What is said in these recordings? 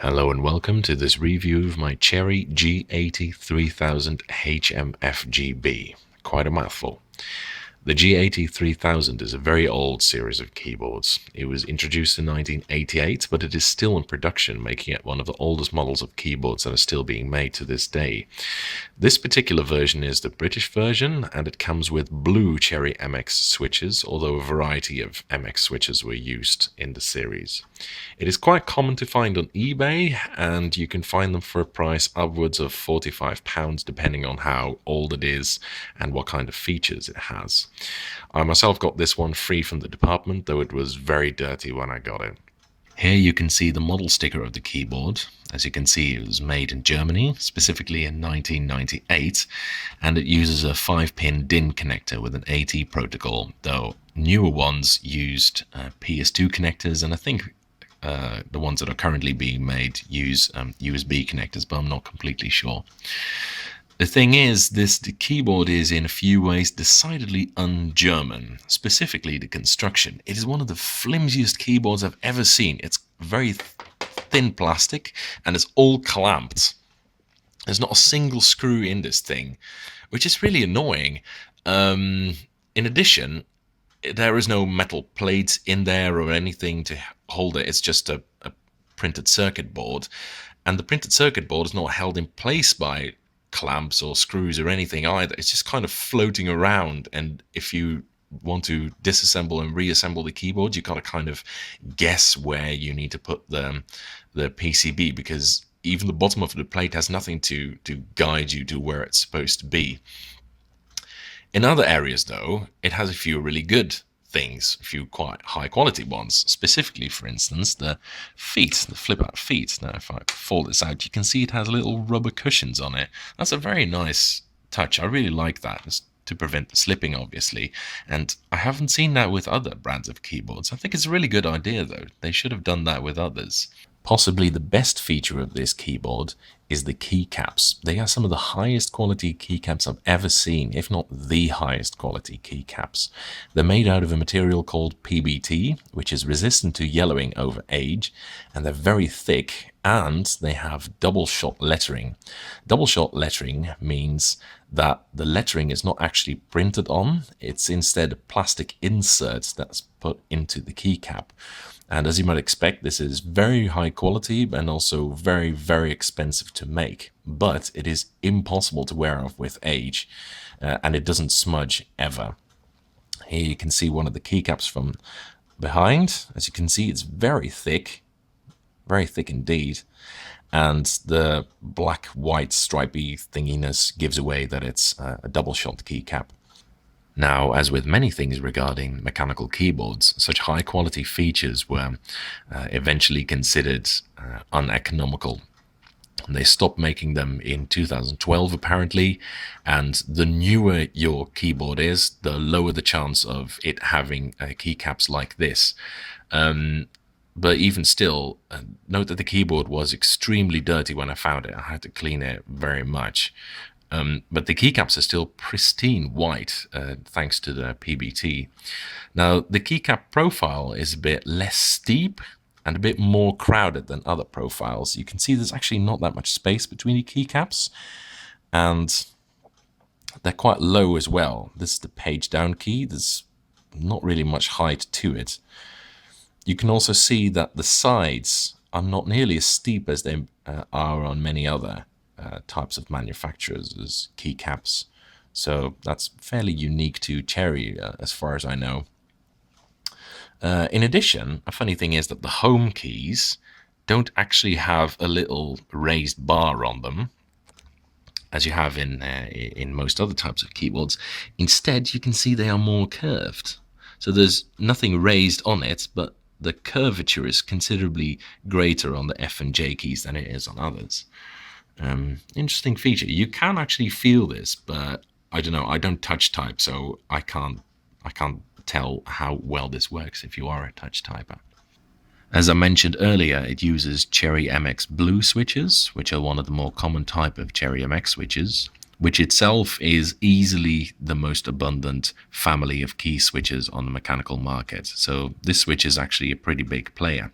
Hello and welcome to this review of my Cherry G80-3000 HFMGB. Quite a mouthful. The G80-3000 is a very old series of keyboards. It was introduced in 1988, but it is still in production, making it one of the oldest models of keyboards that are still being made to this day. This particular version is the British version, and it comes with blue Cherry MX switches, although a variety of MX switches were used in the series. It is quite common to find on eBay, and you can find them for a price upwards of £45, depending on how old it is and what kind of features it has. I myself got this one free from the department, though it was very dirty when I got it. Here you can see the model sticker of the keyboard. As you can see, it was made in Germany, specifically in 1998, and it uses a 5-pin DIN connector with an AT protocol, though newer ones used PS2 connectors, and I think the ones that are currently being made use USB connectors, but I'm not completely sure. The thing is, the keyboard is in a few ways decidedly un-German, specifically the construction. It is one of the flimsiest keyboards I've ever seen. It's very thin plastic and it's all clamped. There's not a single screw in this thing, which is really annoying. In addition, there is no metal plates in there or anything to hold it. It's just a printed circuit board, and the printed circuit board is not held in place by clamps or screws or anything either. It's just kind of floating around, and if you want to disassemble and reassemble the keyboard, you got to kind of guess where you need to put the PCB, because even the bottom of the plate has nothing to guide you to where it's supposed to be. In other areas, though, it has a few really good things, a few quite high quality ones. Specifically, for instance, the feet, the flip out feet. Now, if I fold this out, you can see it has little rubber cushions on it. That's a very nice touch. I really like that. It's to prevent the slipping, obviously. And I haven't seen that with other brands of keyboards. I think it's a really good idea, though. They should have done that with others. Possibly the best feature of this keyboard is the keycaps. They are some of the highest quality keycaps I've ever seen, if not the highest quality keycaps. They're made out of a material called PBT, which is resistant to yellowing over age, and they're very thick, and they have double shot lettering. Double shot lettering means that the lettering is not actually printed on, it's instead a plastic insert that's put into the keycap. And as you might expect, this is very high quality and also very, very expensive to make. But it is impossible to wear off with age, and it doesn't smudge ever. Here you can see one of the keycaps from behind. As you can see, it's very thick indeed. And the black-white stripy thinginess gives away that it's a double-shot keycap. Now, as with many things regarding mechanical keyboards, such high-quality features were eventually considered uneconomical. They stopped making them in 2012, apparently, and the newer your keyboard is, the lower the chance of it having keycaps like this. But even still, note that the keyboard was extremely dirty when I found it. I had to clean it very much. But the keycaps are still pristine white, thanks to the PBT. Now, the keycap profile is a bit less steep and a bit more crowded than other profiles. You can see there's actually not that much space between the keycaps, and they're quite low as well. This is the page down key. There's not really much height to it. You can also see that the sides are not nearly as steep as they are on many other types of manufacturers as keycaps. So that's fairly unique to Cherry, as far as I know. In addition, a funny thing is that the home keys don't actually have a little raised bar on them, as you have in most other types of keyboards. Instead, you can see they are more curved. So there's nothing raised on it, but the curvature is considerably greater on the F and J keys than it is on others. Interesting feature. You can actually feel this, but I don't know. I don't touch type, so I can't tell how well this works if you are a touch typer. As I mentioned earlier, it uses Cherry MX Blue switches, which are one of the more common type of Cherry MX switches, which itself is easily the most abundant family of key switches on the mechanical market. So this switch is actually a pretty big player.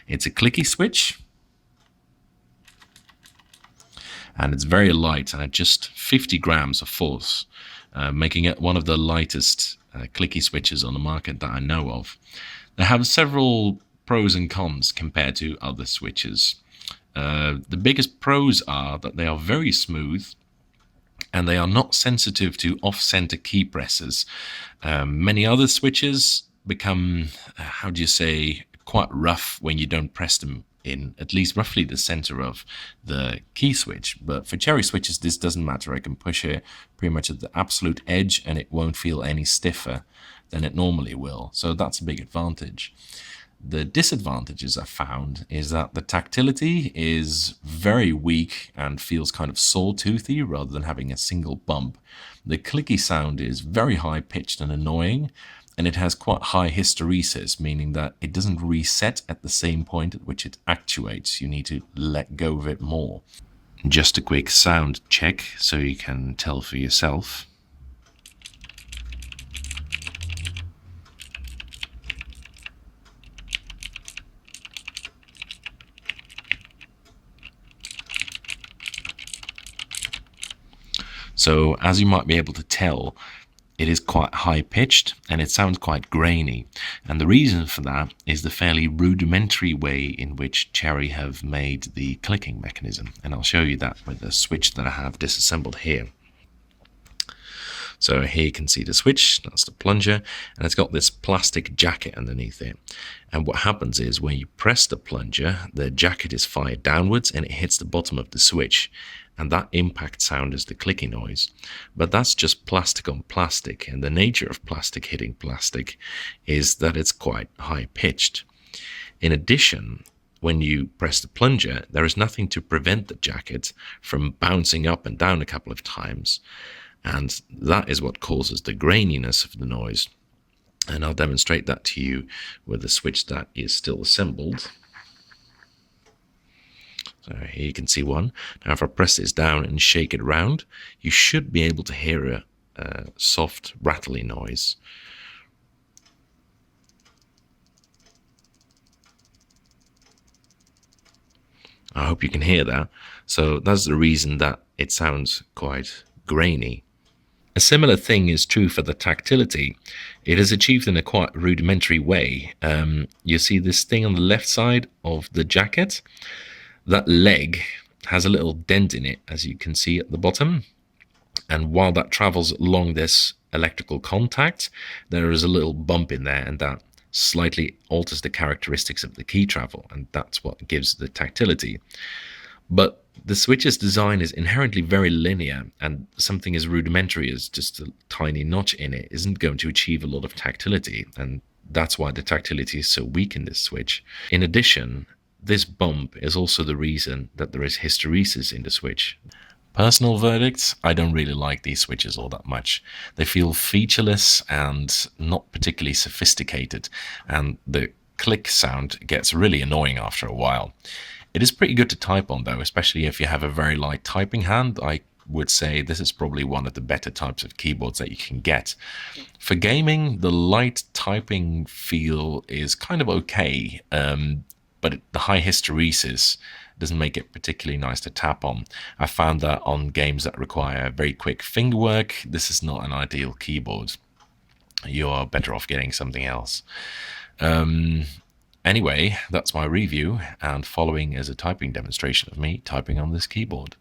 It's a clicky switch, and it's very light at just 50 grams of force, making it one of the lightest clicky switches on the market that I know of. They have several pros and cons compared to other switches. The biggest pros are that they are very smooth and they are not sensitive to off-center key presses. Many other switches become, how do you say, quite rough when you don't press them in at least roughly the center of the key switch. But for Cherry switches, this doesn't matter. I can push it pretty much at the absolute edge and it won't feel any stiffer than it normally will. So that's a big advantage. The disadvantages I found is that the tactility is very weak and feels kind of sawtoothy rather than having a single bump. The clicky sound is very high pitched and annoying, and it has quite high hysteresis, meaning that it doesn't reset at the same point at which it actuates. You need to let go of it more. Just a quick sound check so you can tell for yourself. So as you might be able to tell, it is quite high pitched and it sounds quite grainy. And the reason for that is the fairly rudimentary way in which Cherry have made the clicking mechanism. And I'll show you that with the switch that I have disassembled here. So here you can see the switch, that's the plunger, and it's got this plastic jacket underneath it. And what happens is when you press the plunger, the jacket is fired downwards and it hits the bottom of the switch. And that impact sound is the clicky noise. But that's just plastic on plastic, and the nature of plastic hitting plastic is that it's quite high pitched. In addition, when you press the plunger, there is nothing to prevent the jacket from bouncing up and down a couple of times. And that is what causes the graininess of the noise. And I'll demonstrate that to you with a switch that is still assembled. So here you can see one. Now if I press this down and shake it around, you should be able to hear a soft rattly noise. I hope you can hear that. So that's the reason that it sounds quite grainy. A similar thing is true for the tactility. It is achieved in a quite rudimentary way. You see this thing on the left side of the jacket? That leg has a little dent in it, as you can see at the bottom. And while that travels along this electrical contact, there is a little bump in there, and that slightly alters the characteristics of the key travel, and that's what gives the tactility. But the switch's design is inherently very linear, and something as rudimentary as just a tiny notch in it isn't going to achieve a lot of tactility, and that's why the tactility is so weak in this switch. In addition, this bump is also the reason that there is hysteresis in the switch. Personal verdicts, I don't really like these switches all that much. They feel featureless and not particularly sophisticated, and the click sound gets really annoying after a while. It is pretty good to type on though, especially if you have a very light typing hand. I would say this is probably one of the better types of keyboards that you can get. For gaming, the light typing feel is kind of okay, but the high hysteresis doesn't make it particularly nice to tap on. I found that on games that require very quick finger work, this is not an ideal keyboard. You're better off getting something else. Anyway, that's my review, and following is a typing demonstration of me typing on this keyboard.